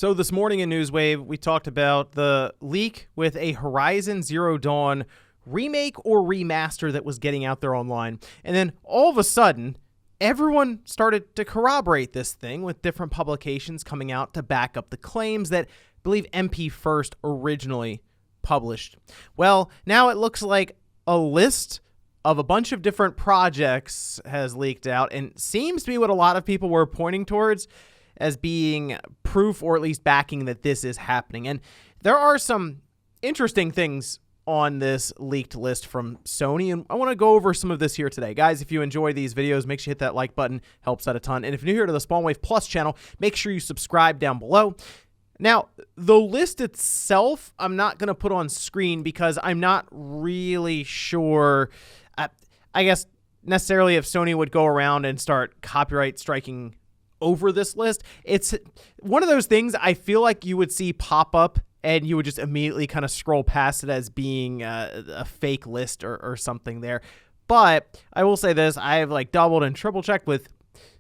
So this morning in Newswave, we talked about the leak with a Horizon Zero Dawn remake or remaster that was getting out there online. And then all of a sudden, everyone started to corroborate this thing with different publications coming out to back up the claims that I believe MP First originally published. Well, now it looks like a list of a bunch of different projects has leaked out and seems to be what a lot of people were pointing towards as being proof or at least backing that this is happening. And there are some interesting things on this leaked list from Sony, and I want to go over some of this here today. Guys, if you enjoy these videos, make sure you hit that like button. Helps out a ton. And if you're new here to the Spawnwave Plus channel, make sure you subscribe down below. Now, the list itself, I'm not going to put on screen because I'm not really sure, I guess, necessarily if Sony would go around and start copyright striking over this list. It's one of those things I feel like you would see pop up and you would just immediately kind of scroll past it as being a fake list or something there. But I will say this, I've like doubled and triple checked with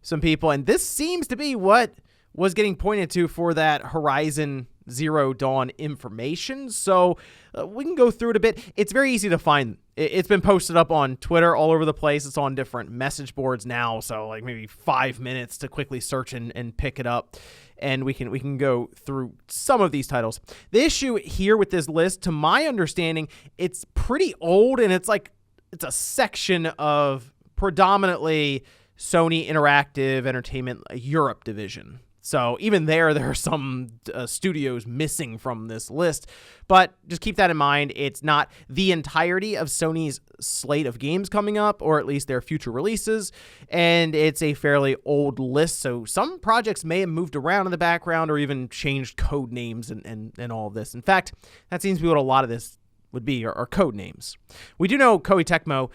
some people, and this seems to be what was getting pointed to for that Horizon Zero Dawn information. So we can go through it a bit. It's very easy to find. It's been posted up on Twitter all over the place. It's on different message boards now. So like maybe 5 minutes to quickly search and pick it up. And we can go through some of these titles. The issue here with this list, to my understanding, it's pretty old, and it's a section of predominantly Sony Interactive Entertainment Europe division. So even there are some studios missing from this list. But just keep that in mind. It's not the entirety of Sony's slate of games coming up, or at least their future releases. And it's a fairly old list. So some projects may have moved around in the background or even changed code names and all of this. In fact, that seems to be what a lot of this would be, are code names. We do know Koei Tecmo,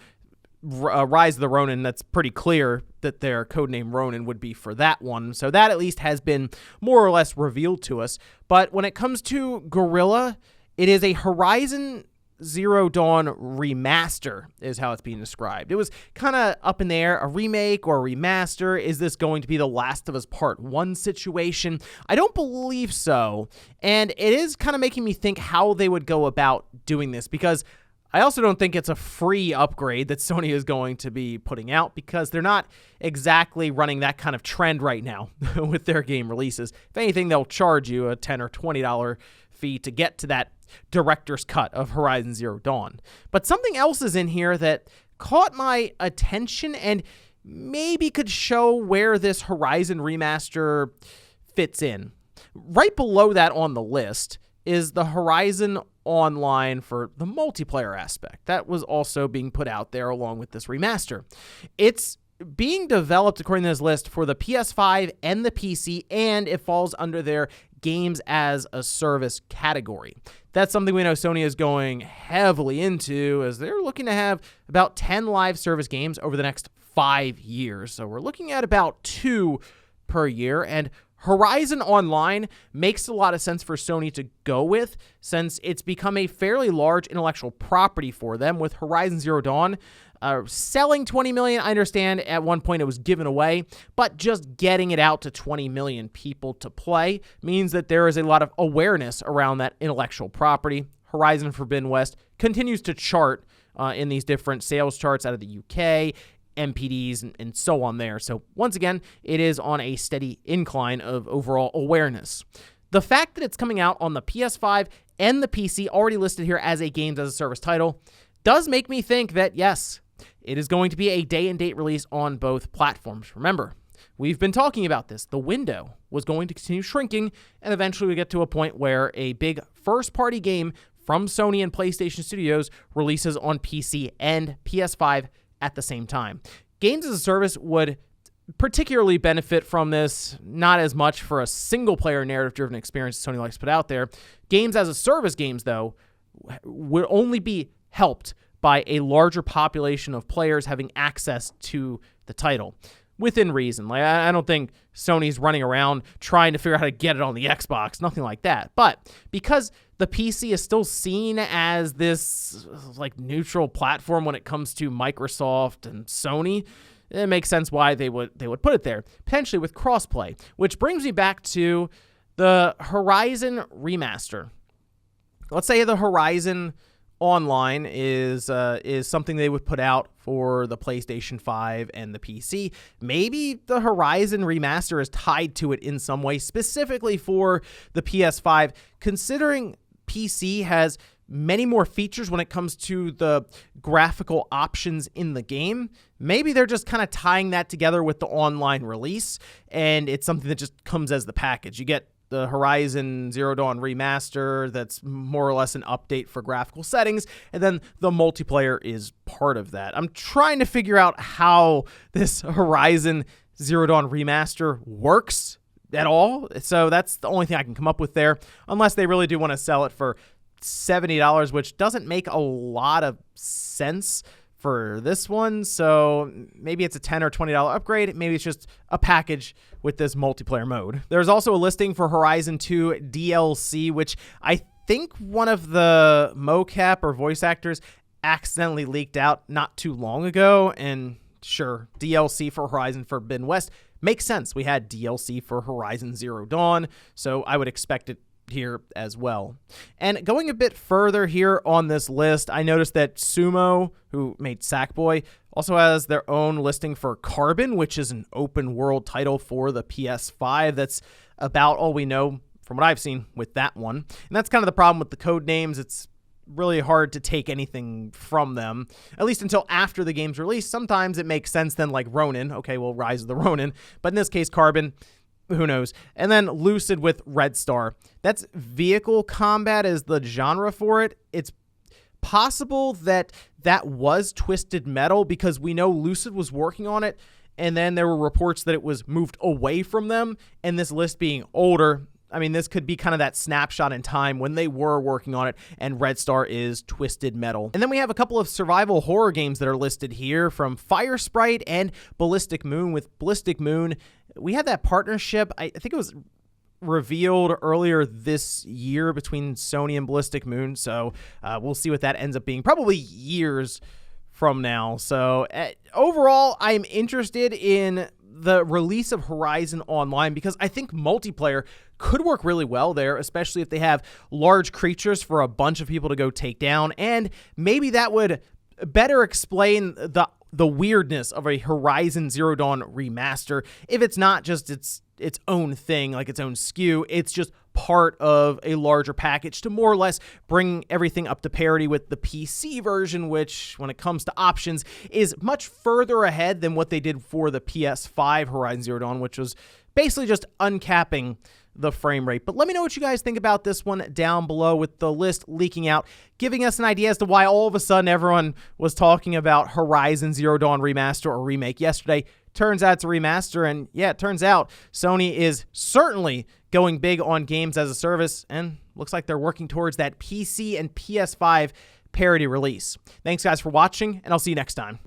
Rise of the Ronin, that's pretty clear that their codename Ronin would be for that one. So that at least has been more or less revealed to us. But when it comes to Guerrilla, it is a Horizon Zero Dawn remaster is how it's being described. It was kind of up in the air, a remake or a remaster. Is this going to be the Last of Us Part 1 situation? I don't believe so. And it is kind of making me think how they would go about doing this, because I also don't think it's a free upgrade that Sony is going to be putting out, because they're not exactly running that kind of trend right now with their game releases. If anything, they'll charge you a $10 or $20 fee to get to that director's cut of Horizon Zero Dawn. But something else is in here that caught my attention and maybe could show where this Horizon remaster fits in. Right below that on the list is the Horizon Online for the multiplayer aspect. That was also being put out there along with this remaster. It's being developed, according to this list, for the PS5 and the PC, and it falls under their games as a service category. That's something we know Sony is going heavily into, as they're looking to have about 10 live service games over the next 5 years. So we're looking at about 2 per year, and Horizon Online makes a lot of sense for Sony to go with, since it's become a fairly large intellectual property for them, with Horizon Zero Dawn selling 20 million. I understand at one point it was given away, but just getting it out to 20 million people to play means that there is a lot of awareness around that intellectual property. Horizon Forbidden West continues to chart in these different sales charts out of the UK, MPDs, and so on there. So once again, it is on a steady incline of overall awareness. The fact that it's coming out on the PS5 and the PC, already listed here as a games as a service title, does make me think that, yes, it is going to be a day-and-date release on both platforms. Remember, we've been talking about this. The window was going to continue shrinking, and eventually we get to a point where a big first-party game from Sony and PlayStation Studios releases on PC and PS5 at the same time. Games as a service would particularly benefit from this, not as much for a single-player narrative-driven experience Sony likes to put out there. Games as a service games, though, would only be helped by a larger population of players having access to the title, within reason. Like, I don't think Sony's running around trying to figure out how to get it on the Xbox, nothing like that. But because the PC is still seen as this like neutral platform when it comes to Microsoft and Sony, it makes sense why they would put it there, potentially with crossplay. Which brings me back to The Horizon remaster. Let's say the Horizon Online is something they would put out for the PlayStation 5 and the PC. Maybe the Horizon remaster is tied to it in some way, specifically for the PS5, considering PC has many more features when it comes to the graphical options in the game. Maybe they're just kind of tying that together with the online release, and it's something that just comes as the package. You get the Horizon Zero Dawn remaster that's more or less an update for graphical settings, and then the multiplayer is part of that. I'm trying to figure out how this Horizon Zero Dawn remaster works at all, so that's the only thing I can come up with there, unless they really do want to sell it for $70, which doesn't make a lot of sense for this one. So maybe it's a $10 or $20 upgrade. Maybe it's just a package with this multiplayer mode. There's also a listing for Horizon 2 DLC, which I think one of the mocap or voice actors accidentally leaked out not too long ago. And sure, DLC for Horizon Forbidden West makes sense. We had DLC for Horizon Zero Dawn, so I would expect it here as well. And going a bit further here on this list, I noticed that Sumo, who made Sackboy, also has their own listing for Carbon, which is an open world title for the PS5. That's about all we know from what I've seen with that one. And that's kind of the problem with the code names. It's really hard to take anything from them, at least until after the game's released. Sometimes it makes sense then, like Ronin. Okay, well, Rise of the Ronin. But in this case, Carbon, who knows? And then Lucid with Red Star. That's vehicle combat is the genre for it. It's possible that that was Twisted Metal because we know Lucid was working on it, and then there were reports that it was moved away from them, and this list being older, I mean, this could be kind of that snapshot in time when they were working on it, and Red Star is Twisted Metal. And then we have a couple of survival horror games that are listed here from Fire Sprite and Ballistic Moon. With Ballistic Moon, we had that partnership, I think it was revealed earlier this year between Sony and Ballistic Moon, so we'll see what that ends up being, probably years from now. So overall, I'm interested in the release of Horizon Online because I think multiplayer could work really well there, especially if they have large creatures for a bunch of people to go take down, and maybe that would better explain the weirdness of a Horizon Zero Dawn remaster. If it's not just its own thing, like its own SKU, it's just part of a larger package to more or less bring everything up to parity with the PC version, which, when it comes to options, is much further ahead than what they did for the PS5 Horizon Zero Dawn, which was basically just uncapping the frame rate. But let me know what you guys think about this one down below, with the list leaking out, giving us an idea as to why all of a sudden everyone was talking about Horizon Zero Dawn remaster or remake yesterday. Turns out it's a remaster, and yeah, it turns out Sony is certainly going big on games as a service, and looks like they're working towards that PC and PS5 parity release. Thanks guys for watching, and I'll see you next time.